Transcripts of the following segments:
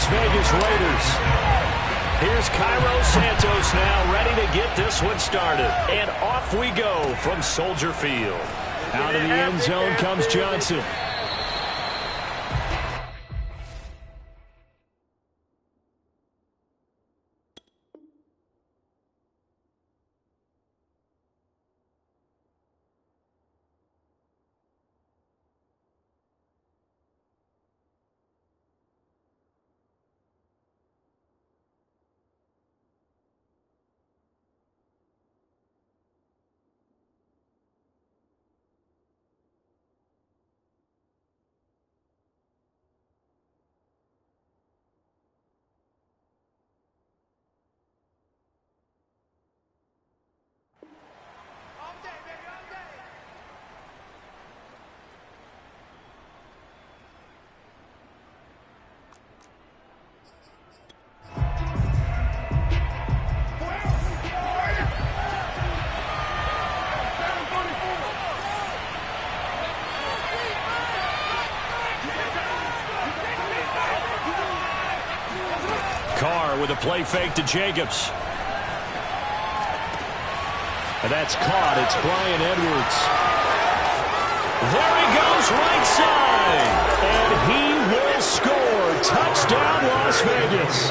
Las Vegas Raiders. Here's Cairo Santos now ready to get this one started. And off we go from Soldier Field. Out of the end zone comes Johnson. Carr with a play fake to Jacobs. And that's caught. It's Bryan Edwards. There he goes right side. And he will score. Touchdown, Las Vegas.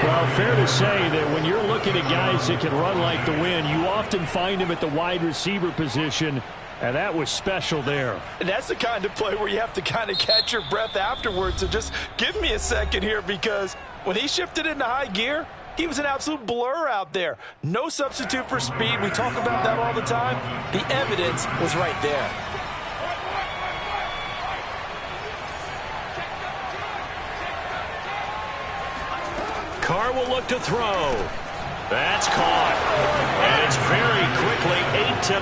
Well, fair to say that when you're looking at guys that can run like the wind, you often find them at the wide receiver position. And that was special there. And that's the kind of play where you have to kind of catch your breath afterwards. So just give me a second here, because when he shifted into high gear, he was an absolute blur out there. No substitute for speed. We talk about that all the time. The evidence was right there. Carr will look to throw. That's caught. And it's very quickly 8-0.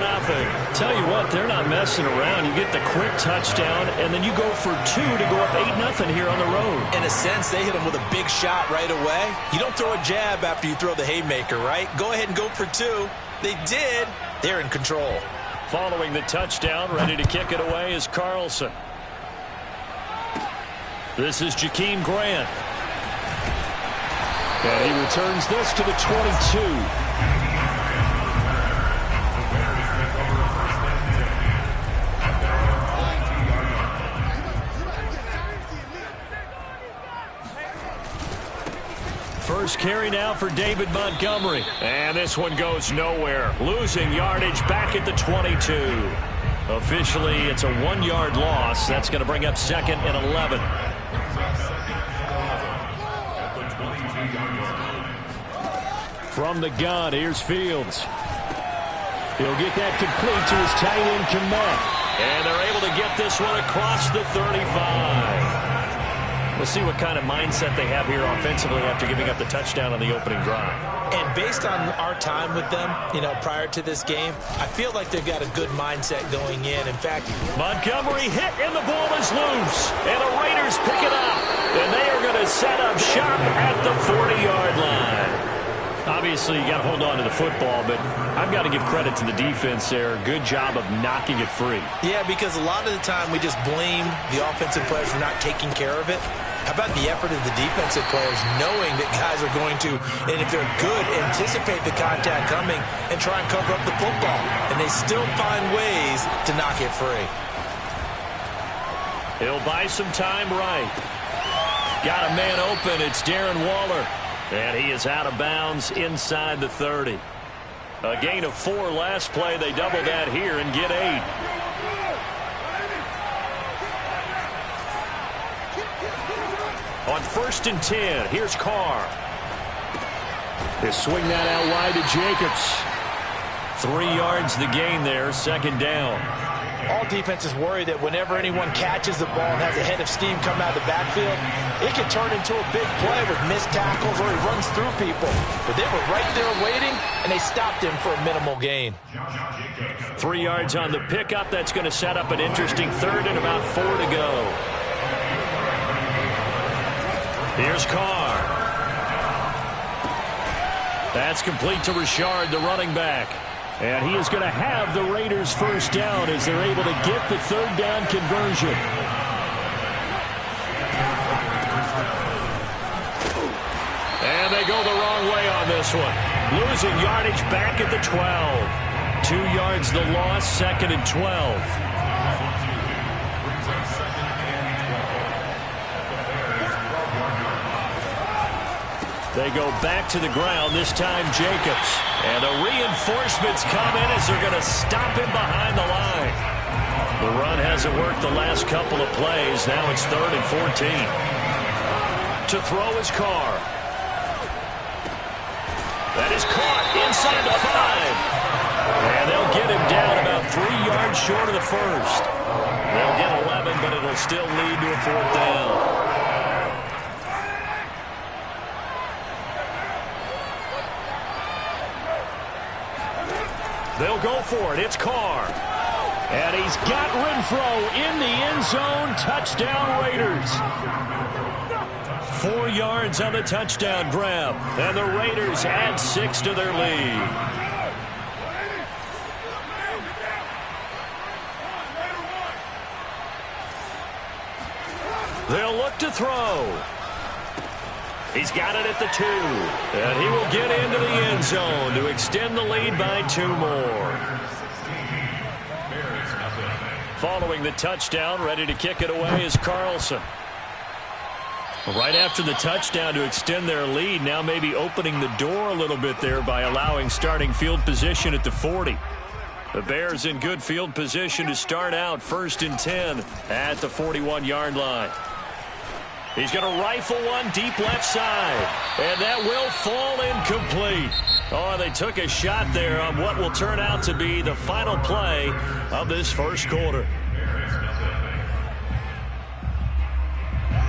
Tell you what, they're not messing around. You get the quick touchdown, and then you go for 2 to go up 8-0 here on the road. In a sense, they hit him with a big shot right away. You don't throw a jab after you throw the haymaker, right? Go ahead and go for 2. They did. They're in control. Following the touchdown, ready to kick it away is Carlson. This is Jakeem Grant. And he returns this to the 22. First carry now for David Montgomery. And this one goes nowhere. Losing yardage back at the 22. Officially, it's a 1-yard loss. That's going to bring up 2nd and 11. From the gun, here's Fields. He'll get that complete to his tight end, Kmet. And they're able to get this one across the 35. We'll see what kind of mindset they have here offensively after giving up the touchdown on the opening drive. And based on our time with them, prior to this game, I feel like they've got a good mindset going in. In fact, Montgomery hit, and the ball is loose. And the Raiders pick it up. And they are going to set up shop at the 40-yard line. Obviously, you got to hold on to the football, but I've got to give credit to the defense there. Good job of knocking it free. Yeah, because a lot of the time we just blame the offensive players for not taking care of it. How about the effort of the defensive players knowing that guys are going to, and if they're good, anticipate the contact coming and try and cover up the football. And they still find ways to knock it free. He'll buy some time right. Got a man open. It's Darren Waller. And he is out of bounds inside the 30. A gain of 4 last play. They double that here and get 8. On 1st and 10, here's Carr. They swing that out wide to Jacobs. 3 yards the gain there, 2nd down. All defenses worry that whenever anyone catches the ball and has a head of steam come out of the backfield, it can turn into a big play with missed tackles or he runs through people. But they were right there waiting, and they stopped him for a minimal gain. 3 yards on the pickup. That's going to set up an interesting 3rd and about 4 to go. Here's Carr. That's complete to Richard, the running back. And he is going to have the Raiders' 1st down as they're able to get the 3rd down conversion. they go the wrong way on this one. Losing yardage back at the 12. 2 yards the loss, 2nd and 12. They go back to the ground, this time Jacobs. And the reinforcements come in as they're going to stop him behind the line. The run hasn't worked the last couple of plays. Now it's 3rd and 14. To throw his Carr. That is caught inside the 5. And they'll get him down about 3 yards short of the first. They'll get 11, but it'll still lead to a 4th down. They'll go for it. It's Carr. And he's got Renfro in the end zone. Touchdown Raiders. 4 yards on the touchdown grab. And the Raiders add 6 to their lead. They'll look to throw. He's got it at the 2. And he will get into the end zone to extend the lead by 2 more. Following the touchdown, ready to kick it away is Carlson. Right after the touchdown to extend their lead, now maybe opening the door a little bit there by allowing starting field position at the 40. The Bears in good field position to start out 1st and 10 at the 41-yard line. He's going to rifle one deep left side. And that will fall incomplete. Oh, they took a shot there on what will turn out to be the final play of this first quarter.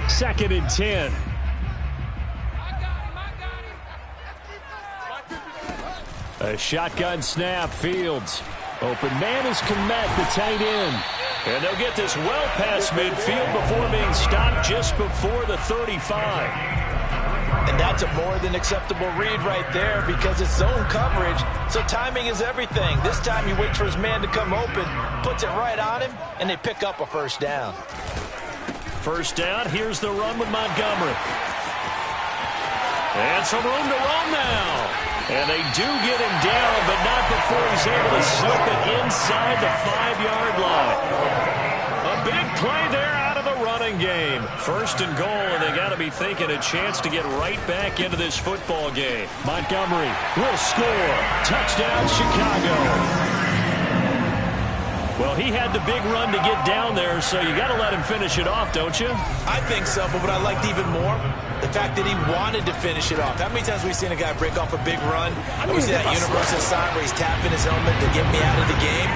2nd and 10. A shotgun snap, Fields. Open man is Kmet, the tight end. And they'll get this well past midfield before being stopped just before the 35. And that's a more than acceptable read right there because it's zone coverage, so timing is everything. This time he waits for his man to come open, puts it right on him, and they pick up a 1st down. 1st down, here's the run with Montgomery. And some room to run now. And they do get him down, but not before he's able to slip it inside the 5-yard line. A big play there out of the running game. 1st and goal, and they got to be thinking a chance to get right back into this football game. Montgomery will score. Touchdown, Chicago. Well, he had the big run to get down there, so you got to let him finish it off, don't you? I think so, but what I liked even more, the fact that he wanted to finish it off. How many times have we seen a guy break off a big run, and we see that universal sign where he's tapping his helmet to get me out of the game?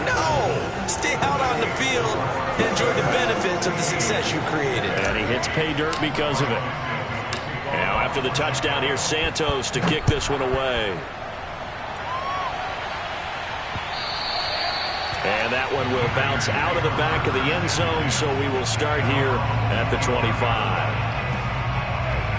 No! Stay out on the field and enjoy the benefits of the success you created. And he hits pay dirt because of it. Now, after the touchdown, here's Santos to kick this one away. And that one will bounce out of the back of the end zone, so we will start here at the 25.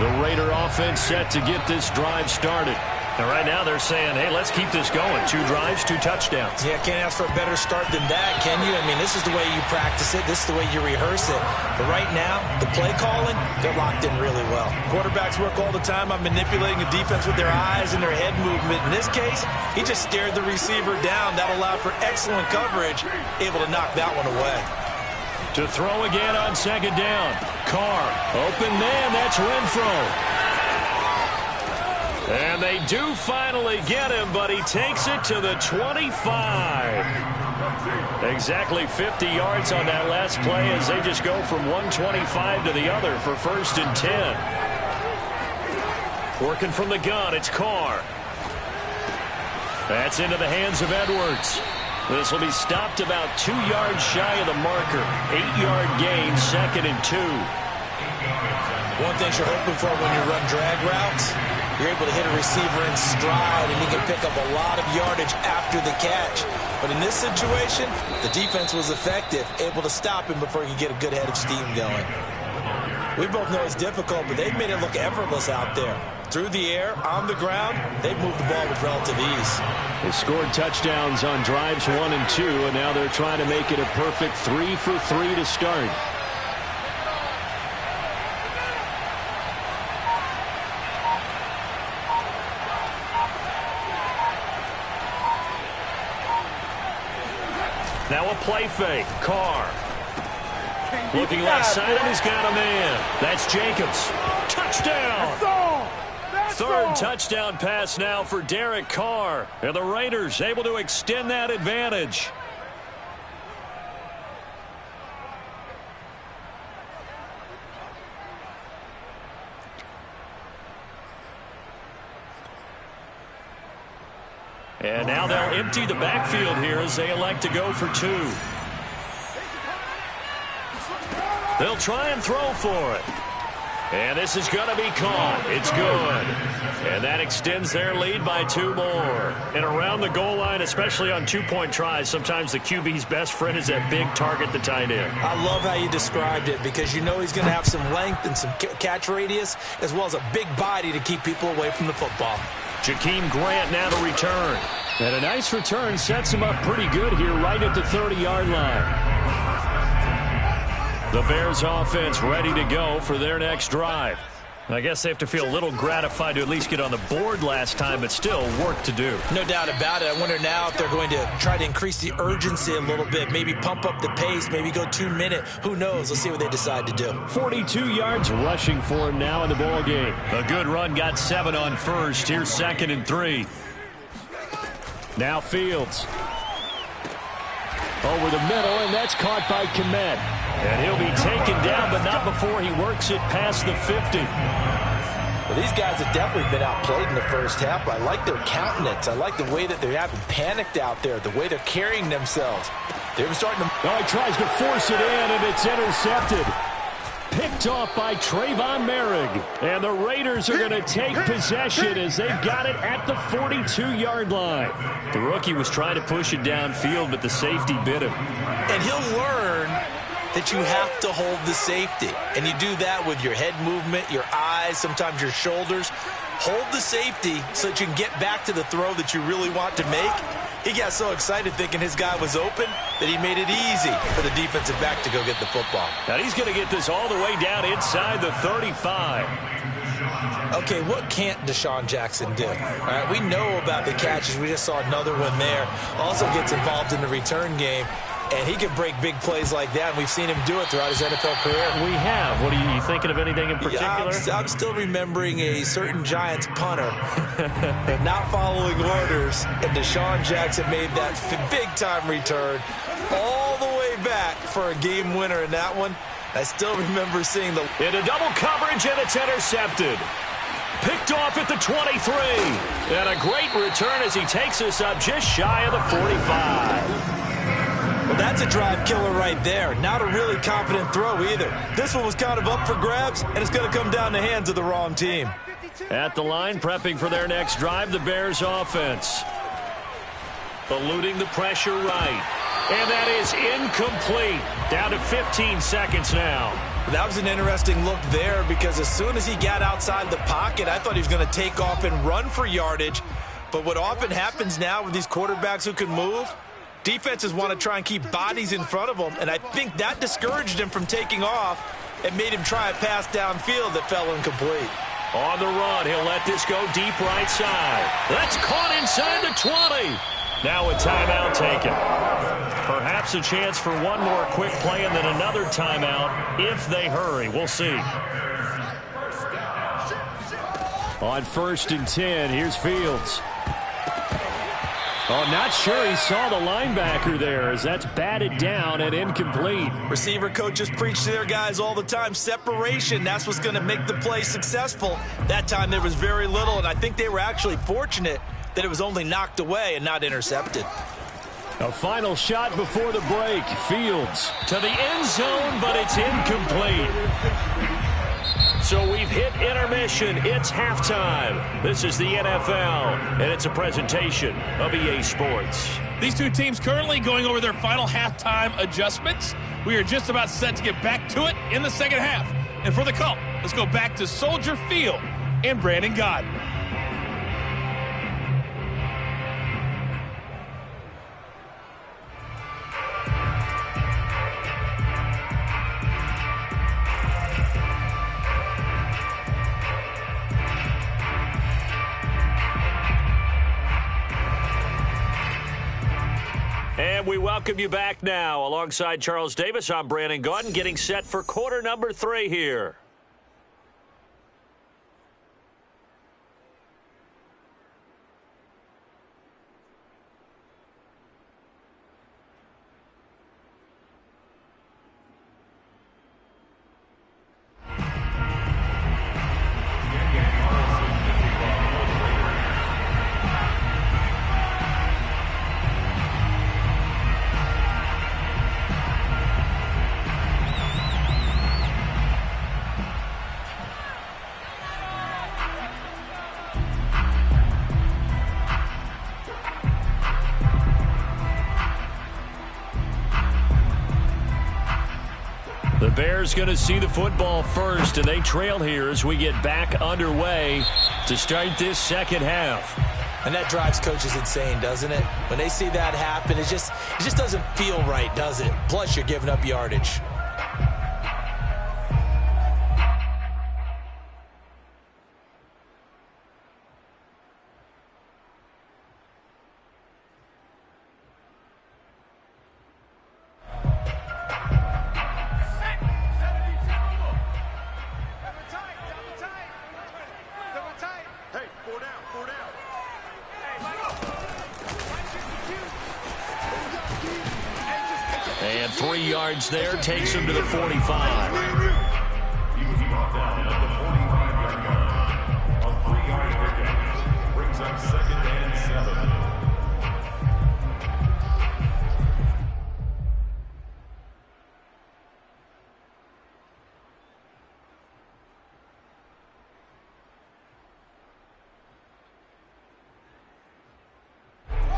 The Raider offense set to get this drive started. And right now they're saying, hey, let's keep this going. 2 drives, 2 touchdowns. Yeah, can't ask for a better start than that, can you? I mean, this is the way you practice it. This is the way you rehearse it. But right now, the play calling, they're locked in really well. Quarterbacks work all the time on manipulating the defense with their eyes and their head movement. In this case, he just stared the receiver down. That allowed for excellent coverage, able to knock that one away. To throw again on 2nd down. Carr, open man, that's Renfro. And they do finally get him, but he takes it to the 25. Exactly 50 yards on that last play as they just go from 125 to the other for 1st and 10. Working from the gun, it's Carr. That's into the hands of Edwards. This will be stopped about 2 yards shy of the marker. 8-yard gain, 2nd and 2. One thing you're hoping for when you run drag routes, you're able to hit a receiver in stride, and he can pick up a lot of yardage after the catch. But in this situation, the defense was effective, able to stop him before he could get a good head of steam going. We both know it's difficult, but they've made it look effortless out there. Through the air, on the ground, they've moved the ball with relative ease. They scored touchdowns on drives 1 and 2, and now they're trying to make it a perfect 3 for 3 to start. Now a play fake. Carr. Looking left side, and he's got a man. That's Jacobs. Touchdown! Third touchdown pass now for Derek Carr. And the Raiders able to extend that advantage. And now they'll empty the backfield here as they elect to go for two. They'll try and throw for it. And this is going to be caught. It's good. And that extends their lead by 2 more. And around the goal line, especially on two-point tries, sometimes the QB's best friend is that big target, the tight end. I love how you described it because you know he's going to have some length and some catch radius as well as a big body to keep people away from the football. Jakeem Grant now to return. And a nice return sets him up pretty good here right at the 30-yard line. The Bears offense ready to go for their next drive. I guess they have to feel a little gratified to at least get on the board last time, but still work to do. No doubt about it. I wonder now if they're going to try to increase the urgency a little bit, maybe pump up the pace, maybe go 2-minute. Who knows? Let's see what they decide to do. 42 yards rushing for him now in the ball game. A good run, got 7 on first. Here's 2nd and 3. Now Fields. Over the middle, and that's caught by Kmet. And he'll be taken down, but not before he works it past the 50. Well, these guys have definitely been outplayed in the first half. I like their countenance. I like the way that they haven't panicked out there, the way they're carrying themselves. They're starting to... Oh, he tries to force it in, and it's intercepted. Picked off by Trayvon Merrick. And the Raiders are going to take possession as they've got it at the 42-yard line. The rookie was trying to push it downfield, but the safety bit him. And he'll learn that you have to hold the safety. And you do that with your head movement, your eyes, sometimes your shoulders. Hold the safety so that you can get back to the throw that you really want to make. He got so excited thinking his guy was open that he made it easy for the defensive back to go get the football. Now he's going to get this all the way down inside the 35. Okay, what can't Deshaun Jackson do? All right, we know about the catches. We just saw another one there. Also gets involved in the return game. And he can break big plays like that, and we've seen him do it throughout his NFL career. We have. What are you thinking of anything in particular? Yeah, I'm still remembering a certain Giants punter not following orders, and Deshaun Jackson made that big-time return all the way back for a game winner in that one. I still remember seeing the... Into double coverage, and it's intercepted. Picked off at the 23. And a great return as he takes us up just shy of the 45. Well, that's a drive killer right there. Not a really confident throw either. This one was kind of up for grabs, and it's going to come down the hands of the wrong team. At the line, prepping for their next drive, the Bears offense. Eluding the pressure right. And that is incomplete. Down to 15 seconds now. That was an interesting look there because as soon as he got outside the pocket, I thought he was going to take off and run for yardage. But what often happens now with these quarterbacks who can move, defenses want to try and keep bodies in front of them, and I think that discouraged him from taking off and made him try a pass downfield that fell incomplete. On the run, he'll let this go deep right side. That's caught inside the 20. Now a timeout taken. Perhaps a chance for one more quick play and then another timeout if they hurry. We'll see. On 1st and 10, here's Fields. Oh, not sure he saw the linebacker there as that's batted down and incomplete. Receiver coaches preach to their guys all the time. Separation, that's what's going to make the play successful. That time there was very little, and I think they were actually fortunate that it was only knocked away and not intercepted. A final shot before the break. Fields to the end zone, but it's incomplete. So we've hit intermission. It's halftime. This is the NFL, and it's a presentation of EA Sports. These two teams currently going over their final halftime adjustments. We are just about set to get back to it in the second half. And for the call, let's go back to Soldier Field and Brandon Gaudin. And And we welcome you back now. Alongside Charles Davis, I'm Brandon Gaudin, getting set for quarter number 3 here. The Bears going to see the football first, and they trail here as we get back underway to start this second half. And that drives coaches insane, doesn't it? When they see that happen, it just doesn't feel right, does it? Plus, you're giving up yardage. And 3 yards there takes him to the 45. He was brought down at the 45-yard line. A 3-yard pickup brings up 2nd and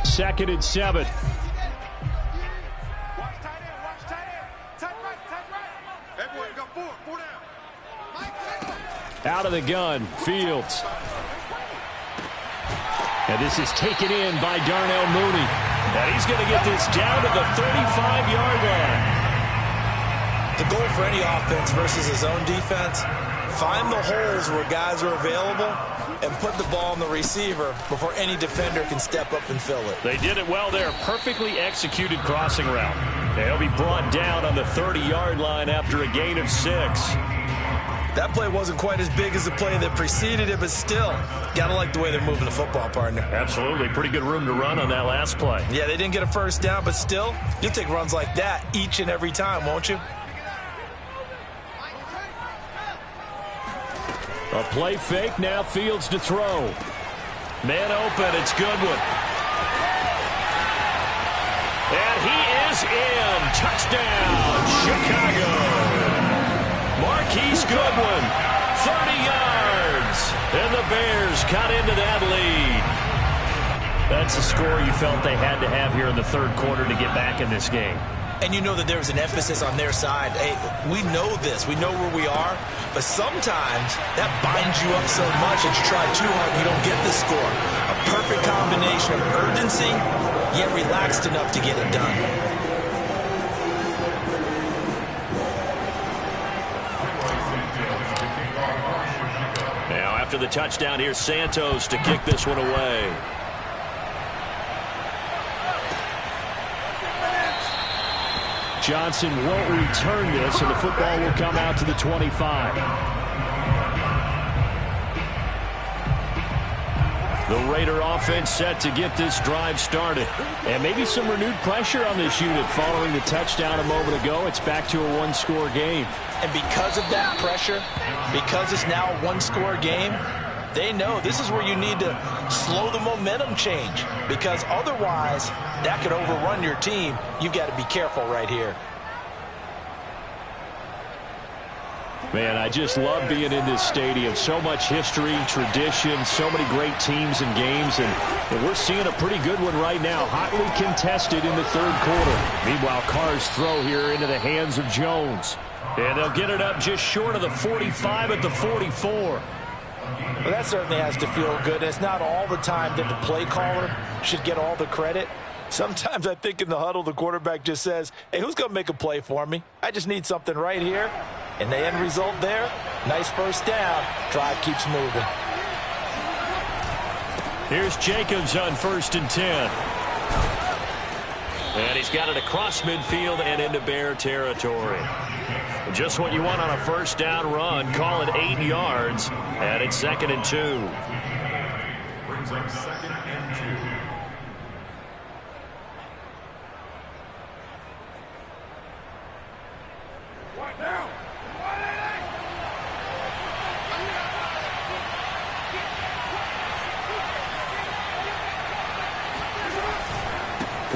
7. Second and 7. Out of the gun, Fields. And this is taken in by Darnell Mooney. And he's going to get this down to the 35-yard line. The goal for any offense versus his own defense, find the holes where guys are available and put the ball on the receiver before any defender can step up and fill it. They did it well there. Perfectly executed crossing route. They'll be brought down on the 30-yard line after a gain of 6. That play wasn't quite as big as the play that preceded it, but still, gotta like the way they're moving the football, partner. Absolutely. Pretty good room to run on that last play. Yeah, they didn't get a first down, but still, you'll take runs like that each and every time, won't you? A play fake, now Fields to throw. Man open, it's Goodwin. And he is in. Touchdown, Chicago. Marquise Goodwin, 30 yards. And the Bears cut into that lead. That's a score you felt they had to have here in the third quarter to get back in this game. And you know that there was an emphasis on their side. Hey, we know this. We know where we are. But sometimes that binds you up so much that you try too hard and you don't get the score. A perfect combination of urgency, yet relaxed enough to get it done. Now after the touchdown, here's Santos to kick this one away. Johnson won't return this, and the football will come out to the 25. The Raider offense set to get this drive started. And maybe some renewed pressure on this unit following the touchdown a moment ago. It's back to a one-score game. And because of that pressure, because it's now a one-score game, they know this is where you need to slow the momentum change, because otherwise that could overrun your team. You've got to be careful right here. Man, I just love being in this stadium. So much history, tradition, so many great teams and games, and we're seeing a pretty good one right now, hotly contested in the third quarter. Meanwhile, Carr's throw here into the hands of Jones. And they'll get it up just short of the 45 at the 44. Well, that certainly has to feel good. It's not all the time that the play caller should get all the credit. Sometimes I think in the huddle, the quarterback just says, hey, who's going to make a play for me? I just need something right here. And the end result there, nice first down. Drive keeps moving. Here's Jacobs on 1st and 10. And he's got it across midfield and into Bear territory. Just what you want on a first down run. Call it 8 yards. And it's 2nd and 2. Brings up 2nd and 2.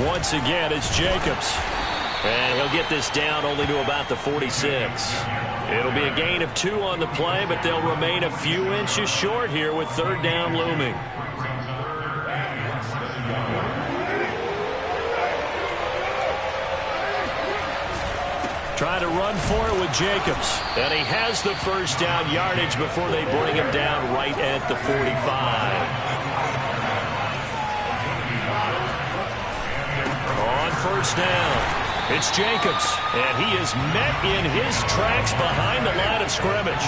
Once again, it's Jacobs. And he'll get this down only to about the 46. It'll be a gain of 2 on the play, but they'll remain a few inches short here with 3rd down looming. Trying to run for it with Jacobs. And he has the first down yardage before they bring him down right at the 45. On first down. It's Jacobs, and he is met in his tracks behind the line of scrimmage.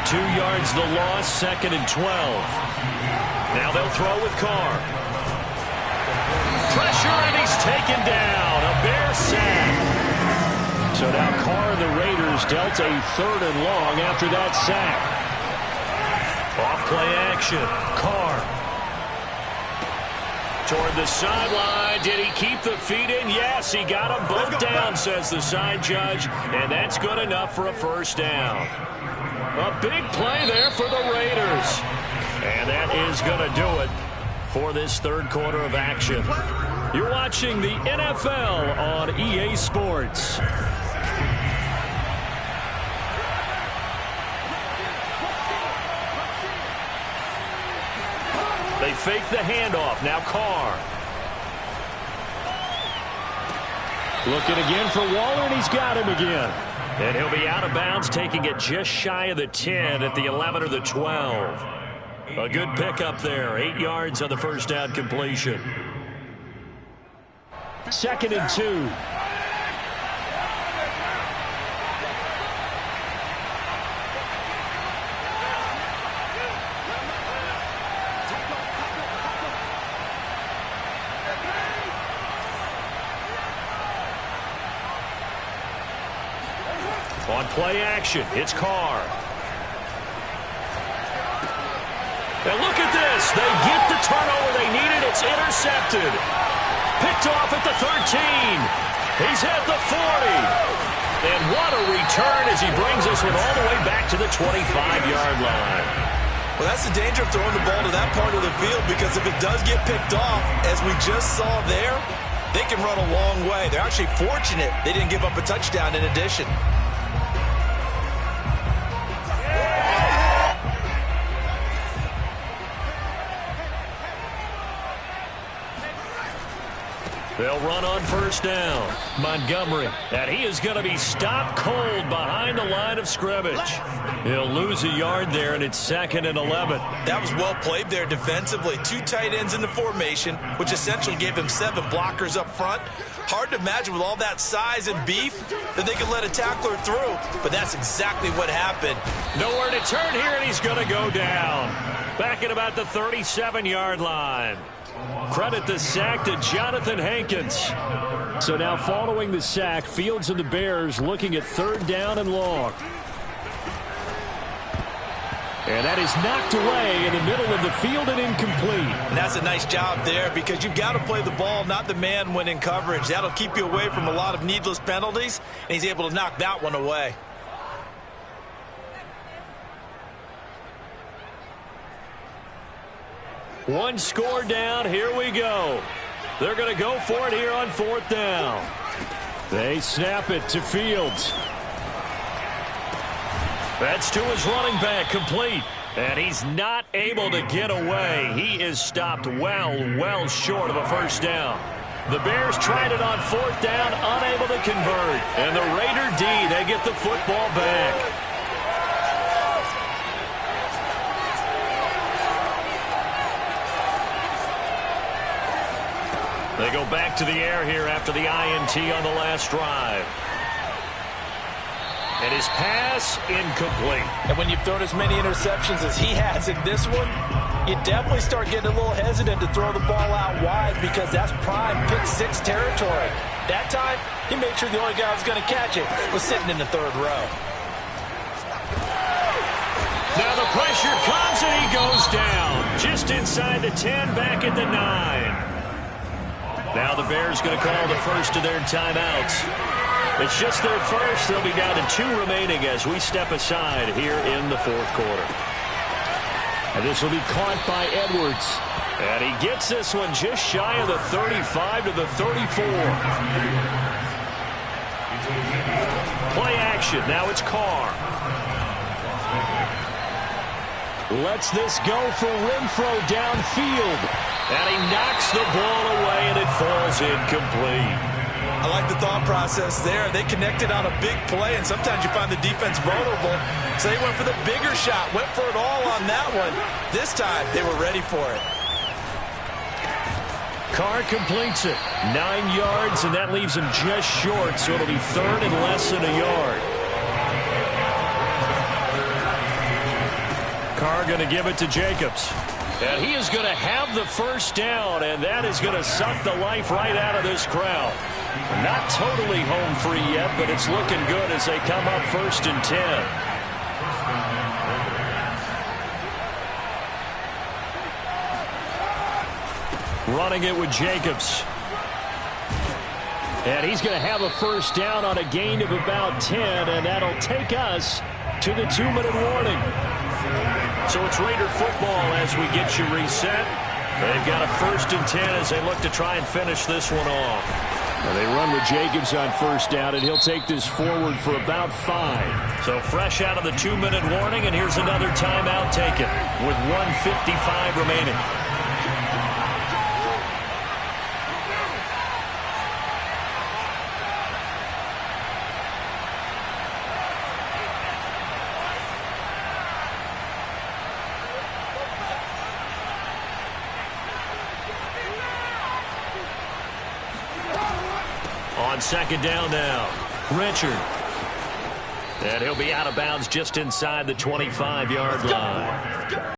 2 yards the loss, 2nd and 12. Now they'll throw with Carr. Pressure, and he's taken down. A Bear sack. So now Carr and the Raiders dealt a 3rd and long after that sack. Off play action. Carr. Toward the sideline. Did he keep the feet in? Yes, he got them both down, says the side judge. And that's good enough for a first down. A big play there for the Raiders. And that is going to do it for this 3rd quarter of action. You're watching the NFL on EA Sports. They fake the handoff. Now Carr. Looking again for Waller, and he's got him again. And he'll be out of bounds, taking it just shy of the 10 at the 11 or the 12. A good pickup there. 8 yards on the first down completion. 2nd and 2. On play action, it's Carr. And look at this. They get the turnover they needed. It's intercepted. Picked off at the 13. He's at the 40. And what a return as he brings this one all the way back to the 25-yard line. Well, that's the danger of throwing the ball to that part of the field, because if it does get picked off, as we just saw there, they can run a long way. They're actually fortunate they didn't give up a touchdown in addition. They'll run on first down. Montgomery. And he is going to be stopped cold behind the line of scrimmage. He'll lose a yard there, and it's 2nd and 11. That was well played there defensively. 2 tight ends in the formation, which essentially gave him 7 blockers up front. Hard to imagine with all that size and beef that they could let a tackler through, but that's exactly what happened. Nowhere to turn here, and he's going to go down. Back at about the 37-yard line. Credit the sack to Jonathan Hankins. So now following the sack, Fields and the Bears looking at 3rd down and long. And that is knocked away in the middle of the field and incomplete. And that's a nice job there, because you've got to play the ball, not the man when in coverage. That'll keep you away from a lot of needless penalties, and he's able to knock that one away. One score down. Here we go. They're going to go for it here on 4th down. They snap it to Fields. That's to his running back, complete. And he's not able to get away. He is stopped well short of a first down. The Bears tried it on 4th down, unable to convert. And the Raider D, they get the football back. They go back to the air here after the INT on the last drive. And his pass incomplete. And when you've thrown as many interceptions as he has in this one, you definitely start getting a little hesitant to throw the ball out wide because that's prime pick six territory. That time, he made sure the only guy who was going to catch it was sitting in the third row. Now the pressure comes and he goes down. Just inside the 10, back at the 9. Now the Bears going to call the first of their timeouts. It's just their first. They'll be down to 2 remaining as we step aside here in the fourth quarter. And this will be caught by Edwards. And he gets this one just shy of the 35 to the 34. Play action. Now it's Carr. Lets this go for Renfro downfield. And he knocks the ball away, and it falls incomplete. I like the thought process there. They connected on a big play, and sometimes you find the defense vulnerable. So they went for the bigger shot, went for it all on that one. This time, they were ready for it. Carr completes it. 9 yards, and that leaves him just short, so it'll be third and less than a yard. Carr going to give it to Jacobs. And he is going to have the first down, and that is going to suck the life right out of this crowd. Not totally home free yet, but it's looking good as they come up first and 10. Running it with Jacobs. And he's going to have a first down on a gain of about 10, and that'll take us to the 2-minute warning. So it's Raider football as we get you reset. They've got a first and 10 as they look to try and finish this one off. And they run with Jacobs on first down, and he'll take this forward for about 5. So fresh out of the 2-minute warning, and here's another timeout taken with 1:55 remaining. On second down now, Richard. And he'll be out of bounds just inside the 25-yard line.